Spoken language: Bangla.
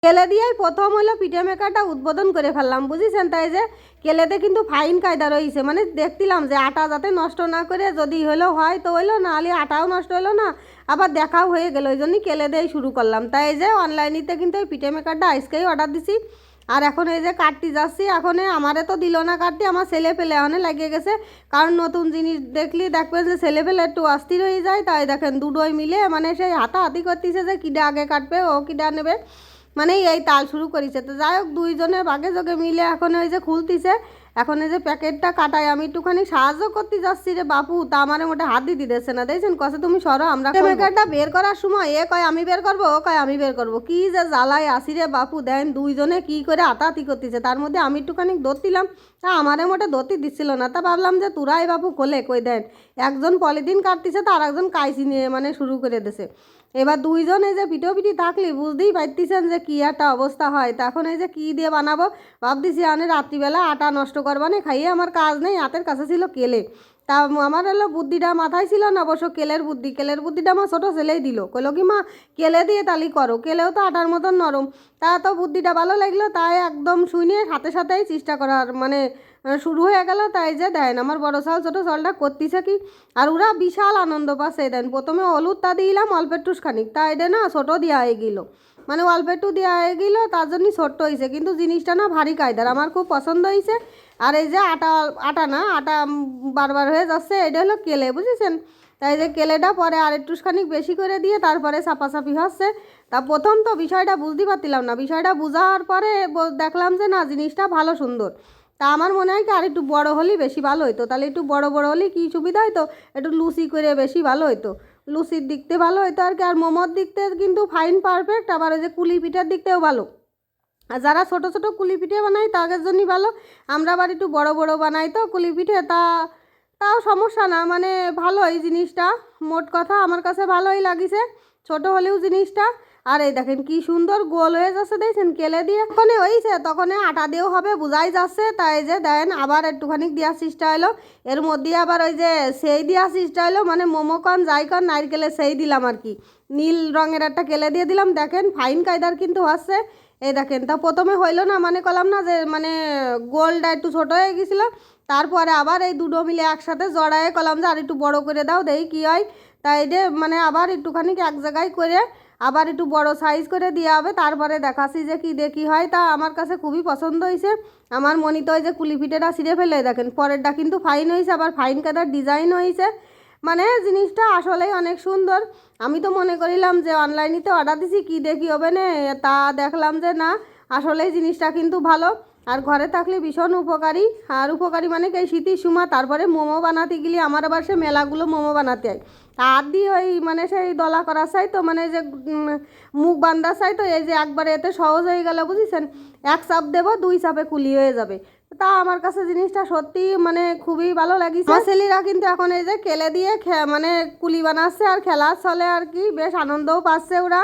কেলে দিয়েই প্রথম হলো পিঠে মেকারটা উদ্বোধন করে ফেললাম, বুঝেছেন। তাই যে কেলেতে কিন্তু ফাইন কায়দা রয়েছে, মানে দেখছিলাম যে আটা যাতে নষ্ট না করে, যদি হলো হয় তো হইলো, নাহলে আটাও নষ্ট হলো না, আবার দেখাও হয়ে গেলো, ওই জন্যই কেলে দিয়েই শুরু করলাম। তাই যে অনলাইনেতে কিন্তু এই পিঠে মেকারটা আজকেই অর্ডার দিছি। আর এখন এই যে কাটতে যাচ্ছি, এখন আমারে তো দিল না কাটতে, আমার ছেলে পেলে এখন লাগিয়ে গেছে। কারণ নতুন জিনিস দেখলি দেখবেন যে ছেলে পেলে একটু অস্থির হয়ে যায়। তাই দেখেন দুটোই মিলে মানে সেই হাতাহাতি করতেছে যে কিডা আগে কাটবে, ও কিডা নেবে, মানে এই তাল শুরু করেছে। তো যাই হোক, দুইজনে বাগে যোগে মিলে এখন ওই যে খুলতিছে। এখন এই যে প্যাকেটটা কাটাই আমি একটুখানি সাহায্য করতে যাচ্ছি রে বাপু, তা আমারে মোটে হাত দিতে দিচ্ছে না, দেখছেন কষে তুমি সরো আমরা প্যাকেটটা বের করার সময় এ কয় আমি বের করবো, ও কয় আমি বের করবো, কি যে জ্বালায় আসি রে বাপু। দেন দুইজনে কি করে আতাতি করতেছে, তার মধ্যে আমি একটুখানি ধরতিলাম, তা আমারে মোটে ধরতে দিচ্ছিল না। তা ভাবলাম যে তোরাই বাপু খোলে, কই দেন একজন পলিথিন কাটতেছে তো আর একজন কাইসি নিয়ে মানে শুরু করে দিছে। এবার দুইজন এই যে পিঠোপিঠি থাকলে বুঝতেই পারতেছেন যে কী একটা অবস্থা হয়। তখন এই যে কী দিয়ে বানাবো ভাবতেছি, আমি রাত্রিবেলা আটা নষ্ট করবা না, খাইয়ে আমার কাজ নেই, হাতের কাছে ছিল কেলে। তা আমার হলো বুদ্ধিটা মাথায় ছিল না, অবশ্য কেলের বুদ্ধিটা আমার ছোটো ছেলেই দিল, কইলো কি মা কেলে দিয়ে তালি করো, কেলেও তো আটার মতন নরম। তা তো বুদ্ধিটা ভালো লাগলো, তাই একদম শুনে সাথে সাথেই চেষ্টা করার মানে শুরু হয়ে গেল। তাই যে দেন আমার বড় চাল ছোটো চালটা করতেছে কি, আর ওরা বিশাল আনন্দ পাচ্ছে। দেন প্রথমে হলুদটা দিলাম অল্প একটু খানিক, তা এটা না ছোটো দেওয়া হয়ে গেল, মানে অল্প একটু দেওয়া হয়ে গেল, তার জন্যই ছোট্ট হয়েছে। কিন্তু জিনিসটা না ভারী কায়দার, আমার খুব পছন্দ হয়েছে। আর এই যে আটা আটা না আটা বারবার হয়ে যাচ্ছে, এটা হলো কেলে, বুঝেছেন। তাই যে কেলেটা পরে আর একটু খানিক বেশি করে দিয়ে তারপরে চাপাচাপি হচ্ছে। তা প্রথম তো বিষয়টা বুঝতে পারছিলাম না, বিষয়টা বোঝার পরে দেখলাম যে না জিনিসটা ভালো সুন্দর। তা আমার মনে হয় কি আর একটু বড় হলেই বেশি ভালো হতো, তাহলে একটু বড় বড় হলেই কী সুবিধা হতো, একটু লুচি করে বেশি ভালো হতো, লুচির দিকতে ভালো হতো আর কি। আর মোমোর দিকতে কিন্তু ফাইন পারফেক্ট, আবার ওই যে কুলি পিঠার দিকতেও ভালো। আর যারা ছোটো ছোটো কুলি পিঠে বানাই তাদের জন্যই ভালো। আমরা আবার একটু বড় বড় বানাই তো কুলি পিঠে, তাও সমস্যা না, মানে ভালো এই জিনিসটা। মোট কথা আমার কাছে ভালোই লাগিছে, ছোট হলেও জিনিসটা। আর এই দেখেন কি সুন্দর গোল হয়ে যাচ্ছে, দেখছেন কেলে দিয়ে যখনই হয়েছে তখন আটা দিয়েও হবে বোঝাই যাচ্ছে। তাই যে দেন আবার একটুখানি দেওয়ার চেষ্টা হলো, এর মধ্যে আবার ওই যে সেই দেওয়ার চেষ্টা হলো, মানে মোমোকন যাইকন নারকেলে সেই দিলাম আর কি, নীল রঙের একটা কেলে দিয়ে দিলাম। দেখেন ফাইন কায়দার কিন্তু হচ্ছে। এই দেখেন তা প্রথমে হইলো না, মানে করলাম না যে মানে গোলটা একটু ছোটো হয়ে গেছিলো, তারপরে আবার এই দুটো মিলে একসাথে জড়ায়ে করলাম যে আর একটু বড় করে দাও দেখি কী হয়। তাই যে মানে আবার একটুখানি এক জায়গায় করে আবার একটু বড় সাইজ করে দেওয়া হবে, তারপরে দেখাচ্ছি যে কী দেখি হয়। তা আমার কাছে খুবই পছন্দ হয়েছে। আমার মনিতে ওই যে কুলি পিঠেটা ছিঁড়ে ফেলে দেখেন পরেরটা কিন্তু ফাইন হয়েছে, আবার ফাইন কাদার ডিজাইন হয়েছে, মানে জিনিসটা আসলেই অনেক সুন্দর। আমি তো মনে করিলাম যে অনলাইনেতে অর্ডার দিছি কী দেখি হবে না, তা দেখলাম যে না আসলেই জিনিসটা কিন্তু ভালো। আর ঘরে থাকলে ভীষণ উপকারী। আর উপকারী মানে কি এই শীতের সময় তারপরে মোমো বানাতে গেলে আমার আবার সে মেলাগুলো মোমো বানাতে হয়, তার দিয়ে ওই মানে সেই দলা করা চাই তো, মানে যে মুখ বান্ধা চাই তো, এই যে একবারে এতে সহজ হয়ে গেল, বুঝেছেন। এক চাপ দেবো দুই চাপে কুলি হয়ে যাবে। তা আমার কাছে জিনিসটা সত্যি মানে খুবই ভালো লাগিছে। আমার ছেলেরা কিন্তু এখন এই যে কেলে দিয়ে মানে কুলি বানাচ্ছে আর খেলার চলে আর কি, বেশ আনন্দও পাচ্ছে ওরা।